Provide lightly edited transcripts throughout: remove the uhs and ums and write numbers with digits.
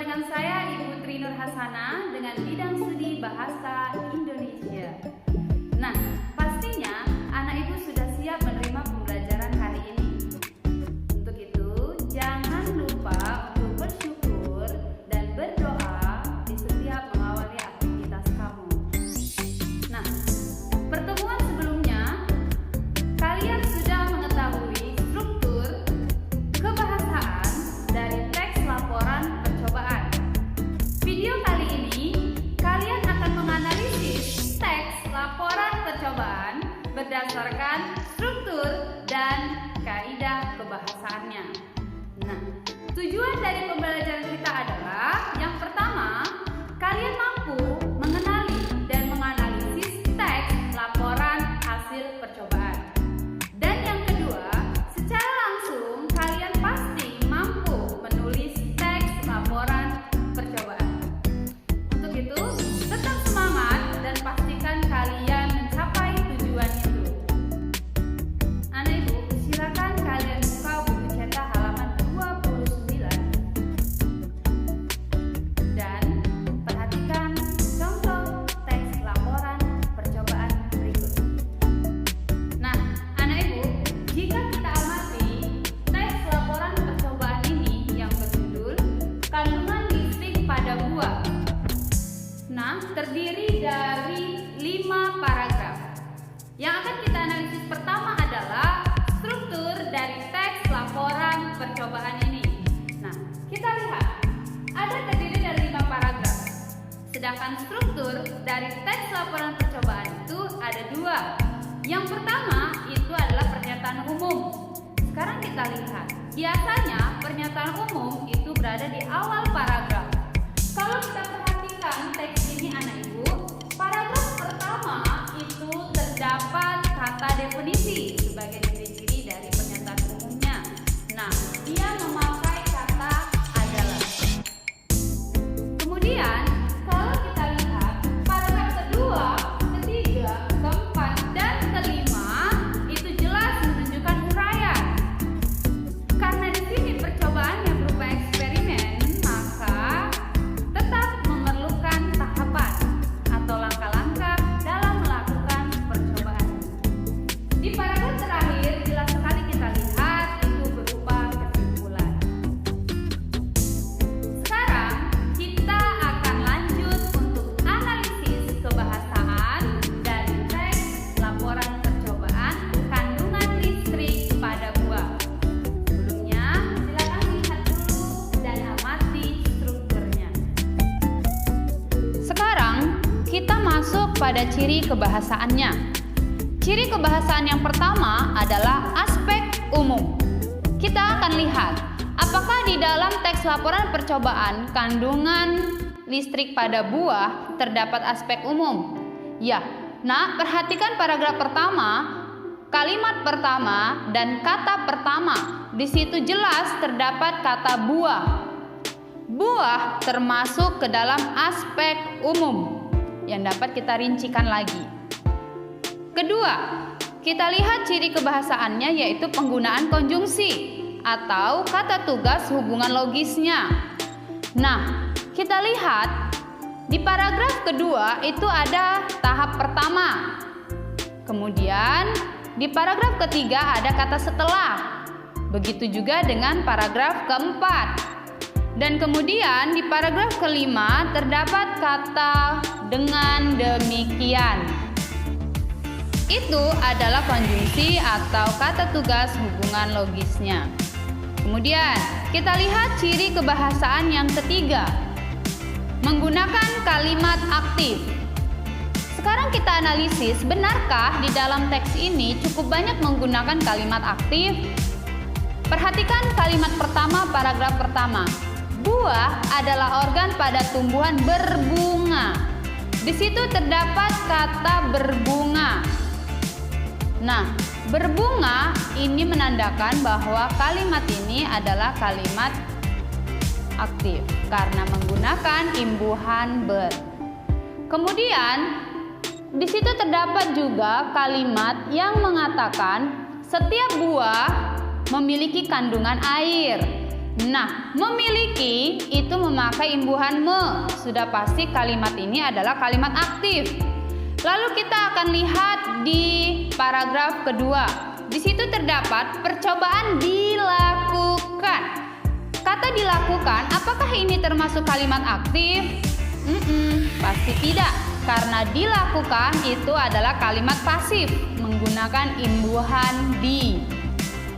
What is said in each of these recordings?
dengan saya Ibu Tri Nur Hasana dengan bidang studi Bahasa Indonesia. Nah, pastinya anak Ibu sudah siap menerima pembelajaran hari ini. Untuk itu, jangan lupa untuk bersyukur dan berdoa di setiap mengawali aktivitas kamu. Nah, pertemuan sebelumnya kalian sudah mengetahui struktur kebahasaan dari teks laporan percobaan. Video kali ini kalian akan menganalisis teks laporan percobaan berdasarkan struktur dan kaidah kebahasaannya. Nah, tujuan dari pembelajaran kita adalah yang pertama, kalian mampu mengenali dan menganalisis teks laporan hasil percobaan. Dan yang kedua, secara langsung kalian pasti mampu menulis teks laporan percobaan. Untuk itu, tetap semangat dan pastikan kalian mencapai tujuan itu. Anak Ibu, silakan kalian buka buku cetak halaman 29 dan perhatikan contoh teks laporan percobaan berikut. Nah, anak Ibu, jika kita amati teks laporan percobaan ini yang berjudul kandungan listrik pada buah. Nah, terdiri dari 5 paragraf. Yang akan kita analisis pertama adalah struktur dari teks laporan percobaan ini. Nah, kita lihat ada terdiri dari 5 paragraf. Sedangkan struktur dari teks laporan percobaan itu ada 2. Yang pertama itu adalah pernyataan umum. Sekarang kita lihat, biasanya pernyataan umum itu berada di awal paragraf. Kalau kita perhatikan teks ini anak Ibu, paragraf pertama itu terdapat kata definisi sebagai ciri-ciri dari pernyataan umumnya. Nah, dia memakai kata adalah. Kemudian, kalau kita lihat paragraf kedua, ketiga, keempat, dan kelima itu jelas menunjukkan uraian. Karena di sini percobaannya berupa eksperimen, maka tetap memerlukan tahapan atau langkah-langkah dalam melakukan percobaan. Di paragraf terakhir jelas sekali kita lihat itu berupa kesimpulan. Sekarang kita akan lanjut untuk analisis kebahasaan dari teks laporan percobaan kandungan listrik pada buah. Sebelumnya, silakan lihat dulu dan amati strukturnya. Sekarang kita masuk pada ciri kebahasaannya. Ciri kebahasaan yang pertama adalah aspek umum. Kita akan lihat apakah di dalam teks laporan percobaan kandungan listrik pada buah terdapat aspek umum. Ya, nah perhatikan paragraf pertama, kalimat pertama dan kata pertama. Di situ jelas terdapat kata buah. Buah termasuk ke dalam aspek umum yang dapat kita rincikan lagi. Kedua, kita lihat ciri kebahasaannya yaitu penggunaan konjungsi atau kata tugas hubungan logisnya. Nah, kita lihat di paragraf kedua itu ada tahap pertama. Kemudian di paragraf ketiga ada kata setelah. Begitu juga dengan paragraf keempat. Dan kemudian di paragraf kelima terdapat kata dengan demikian. Itu adalah konjungsi atau kata tugas hubungan logisnya. Kemudian kita lihat ciri kebahasaan yang ketiga, menggunakan kalimat aktif. Sekarang kita analisis, benarkah di dalam teks ini cukup banyak menggunakan kalimat aktif? Perhatikan kalimat pertama, paragraf pertama. Buah adalah organ pada tumbuhan berbunga. Di situ terdapat kata berbunga. Nah, berbunga ini menandakan bahwa kalimat ini adalah kalimat aktif karena menggunakan imbuhan ber. Kemudian di situ terdapat juga kalimat yang mengatakan setiap buah memiliki kandungan air. Nah, memiliki itu memakai imbuhan me. Sudah pasti kalimat ini adalah kalimat aktif. Lalu kita akan lihat di paragraf kedua. Di situ terdapat percobaan dilakukan. Kata dilakukan, apakah ini termasuk kalimat aktif? Pasti tidak, karena dilakukan itu adalah kalimat pasif menggunakan imbuhan di.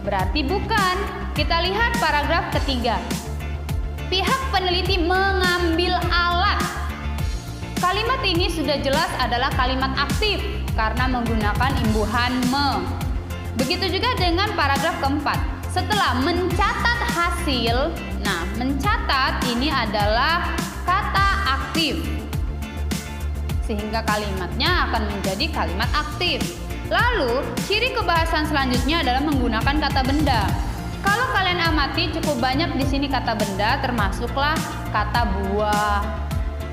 Berarti bukan. Kita lihat paragraf ketiga. Pihak peneliti mengambil alat. Kalimat ini sudah jelas adalah kalimat aktif karena menggunakan imbuhan me. Begitu juga dengan paragraf keempat. Setelah mencatat hasil, nah mencatat ini adalah kata aktif, sehingga kalimatnya akan menjadi kalimat aktif. Lalu, ciri kebahasan selanjutnya adalah menggunakan kata benda. Kalau kalian amati cukup banyak di sini kata benda, termasuklah kata buah.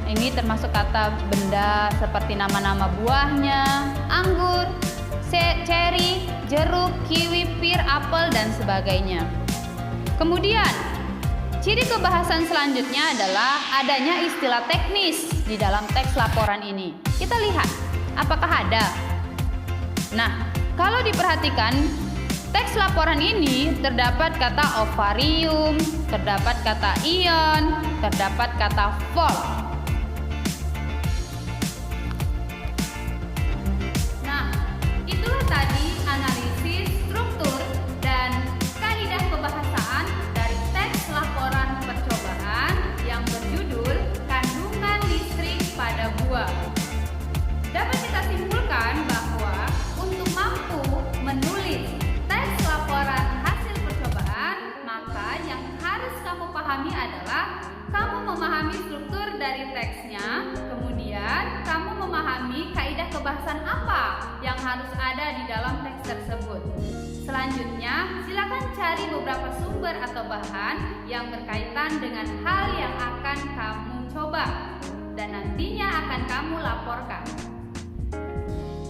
Ini termasuk kata benda seperti nama-nama buahnya, anggur, ceri, jeruk, kiwi, pir, apel, dan sebagainya. Kemudian, ciri kebahasan selanjutnya adalah adanya istilah teknis di dalam teks laporan ini. Kita lihat, apakah ada? Nah, kalau diperhatikan, teks laporan ini terdapat kata ovarium, terdapat kata ion, terdapat kata volt. Nah, itulah tadi analisis struktur dan kaidah kebahasaan dari teks laporan percobaan yang berjudul Kandungan Listrik pada Buah. Dapat kita simpulkan bahwa untuk mampu menulis teks laporan hasil percobaan, maka yang harus kamu pahami adalah kamu memahami struktur dari teksnya, kemudian kamu memahami kaidah kebahasan apa yang harus ada di dalam teks tersebut. Selanjutnya, silakan cari beberapa sumber atau bahan yang berkaitan dengan hal yang akan kamu coba dan nantinya akan kamu laporkan.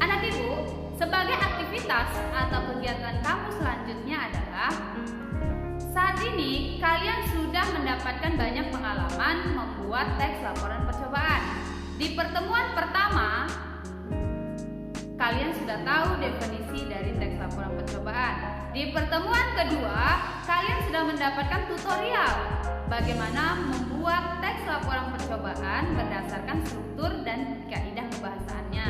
Anak ibu, sebagai aktivitas atau kegiatan kamu selanjutnya adalah saat ini kalian sudah mendapatkan banyak pengalaman membuat teks laporan percobaan. Di pertemuan pertama, kalian sudah tahu definisi dari teks laporan percobaan. Di pertemuan kedua, kalian sudah mendapatkan tutorial bagaimana membuat teks laporan percobaan berdasarkan struktur dan kaidah kebahasaannya.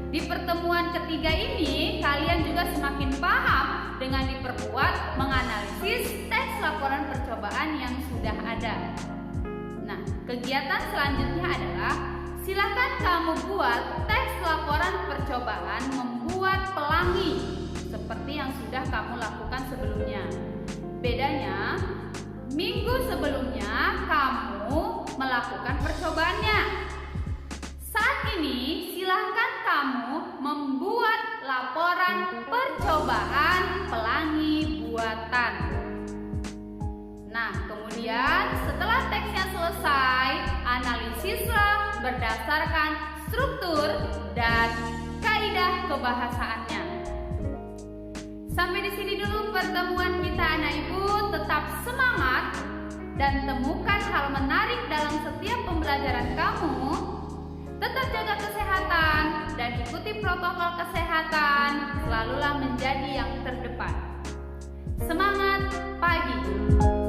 Di pertemuan ketiga ini, kalian juga semakin paham dengan diperkuat menganalisis teks laporan percobaan yang sudah ada. Nah, kegiatan selanjutnya adalah silakan kamu buat teks laporan percobaan membuat pelangi seperti yang sudah kamu lakukan sebelumnya. Bedanya, minggu sebelumnya kamu melakukan percobaannya. Saat ini, silakan kamu membuat laporan percobaan pelangi buatan. Nah, kemudian setelah teksnya selesai, analisislah berdasarkan struktur dan kaidah kebahasaannya. Sampai di sini dulu pertemuan kita anak ibu, tetap semangat dan temukan hal menarik dalam setiap pembelajaran kamu. Tetap jaga kesehatan dan ikuti protokol kesehatan, selalulah menjadi yang terdepan. Semangat pagi!